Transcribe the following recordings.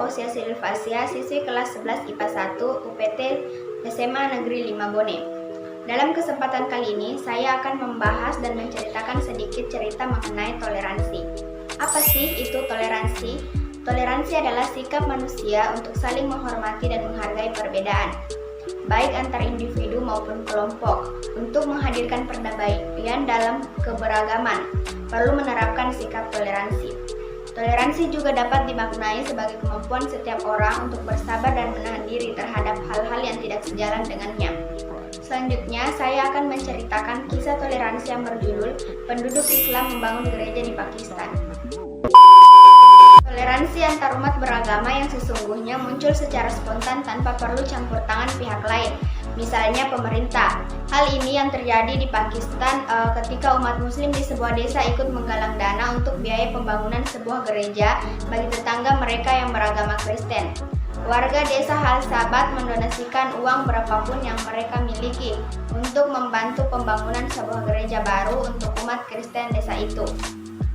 Fausia Silvasia, siswi kelas 11 IPA 1 UPT SMA Negeri 5 Bone. Dalam kesempatan kali ini, saya akan membahas dan menceritakan sedikit cerita mengenai toleransi. Apa sih itu toleransi? Toleransi adalah sikap manusia untuk saling menghormati dan menghargai perbedaan, baik antar individu maupun kelompok. Untuk menghadirkan perdamaian dalam keberagaman, perlu menerapkan sikap toleransi. Toleransi juga dapat dimaknai sebagai kemampuan setiap orang untuk bersabar dan menahan diri terhadap hal-hal yang tidak sejalan dengannya. Selanjutnya, saya akan menceritakan kisah toleransi yang berjudul Penduduk Islam Membangun Gereja di Pakistan. Toleransi antar umat beragama yang sesungguhnya muncul secara spontan tanpa perlu campur tangan pihak lain, misalnya pemerintah. Hal ini yang terjadi di Pakistan ketika umat muslim di sebuah desa ikut menggalang dana untuk biaya pembangunan sebuah gereja bagi tetangga mereka yang beragama Kristen. Warga desa Hal Sabat mendonasikan uang berapapun yang mereka miliki untuk membantu pembangunan sebuah gereja baru untuk umat Kristen desa itu.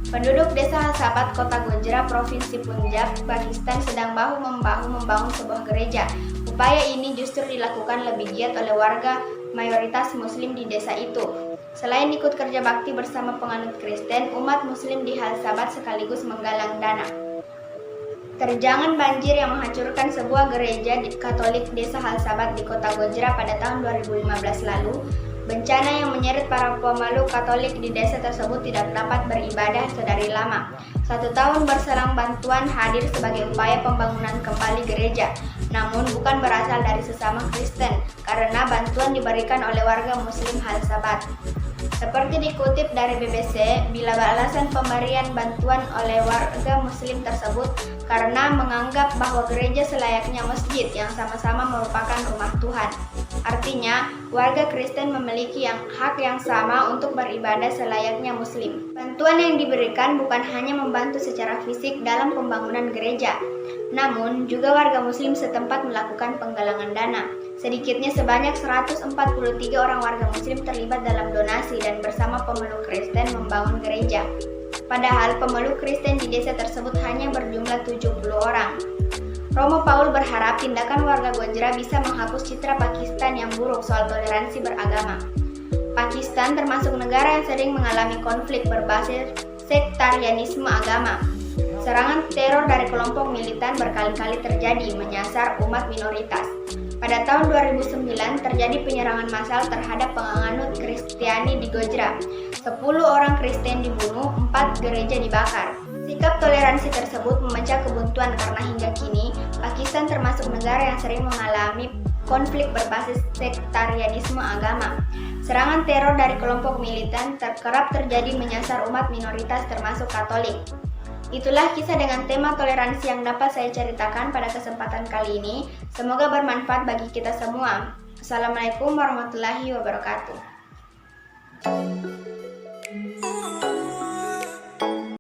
Penduduk desa Hal Sabat, kota Gojra, provinsi Punjab, Pakistan sedang bahu-membahu membangun sebuah gereja. Upaya ini justru dilakukan lebih giat oleh warga mayoritas muslim di desa itu. Selain ikut kerja bakti bersama penganut Kristen, umat muslim di Hal Sabat sekaligus menggalang dana. Terjangan banjir yang menghancurkan sebuah gereja Katolik desa Hal Sabat di kota Gojra pada tahun 2015 lalu. Bencana yang menyeret para pemeluk Katolik di desa tersebut tidak dapat beribadah sedari lama. 1 tahun berselang, bantuan hadir sebagai upaya pembangunan kembali gereja, namun bukan berasal dari sesama Kristen, karena bantuan diberikan oleh warga Muslim Hal Sabat. Seperti dikutip dari BBC, bila alasan pemberian bantuan oleh warga Muslim tersebut karena menganggap bahwa gereja selayaknya masjid yang sama-sama merupakan rumah Tuhan. Artinya, warga Kristen memiliki hak yang sama untuk beribadah selayaknya Muslim. Bantuan yang diberikan bukan hanya membantu secara fisik dalam pembangunan gereja, namun juga warga Muslim setempat melakukan penggalangan dana. Sedikitnya sebanyak 143 orang warga Muslim terlibat dalam donasi dan bersama pemeluk Kristen membangun gereja. Padahal pemeluk Kristen di desa tersebut hanya berjumlah 70 orang. Romo Paul berharap tindakan warga Gojra bisa menghapus citra Pakistan yang buruk soal toleransi beragama. Pakistan termasuk negara yang sering mengalami konflik berbasis sektarianisme agama. Serangan teror dari kelompok militan berkali-kali terjadi menyasar umat minoritas. Pada tahun 2009 terjadi penyerangan massal terhadap penganut Kristiani di Gojra. 10 orang Kristen dibunuh, 4 gereja dibakar. Sikap toleransi tersebut memecah kebuntuan karena hingga kini Pakistan termasuk negara yang sering mengalami konflik berbasis sektarianisme agama. Serangan teror dari kelompok militan kerap terjadi menyasar umat minoritas termasuk Katolik. Itulah kisah dengan tema toleransi yang dapat saya ceritakan pada kesempatan kali ini. Semoga bermanfaat bagi kita semua. Assalamualaikum warahmatullahi wabarakatuh.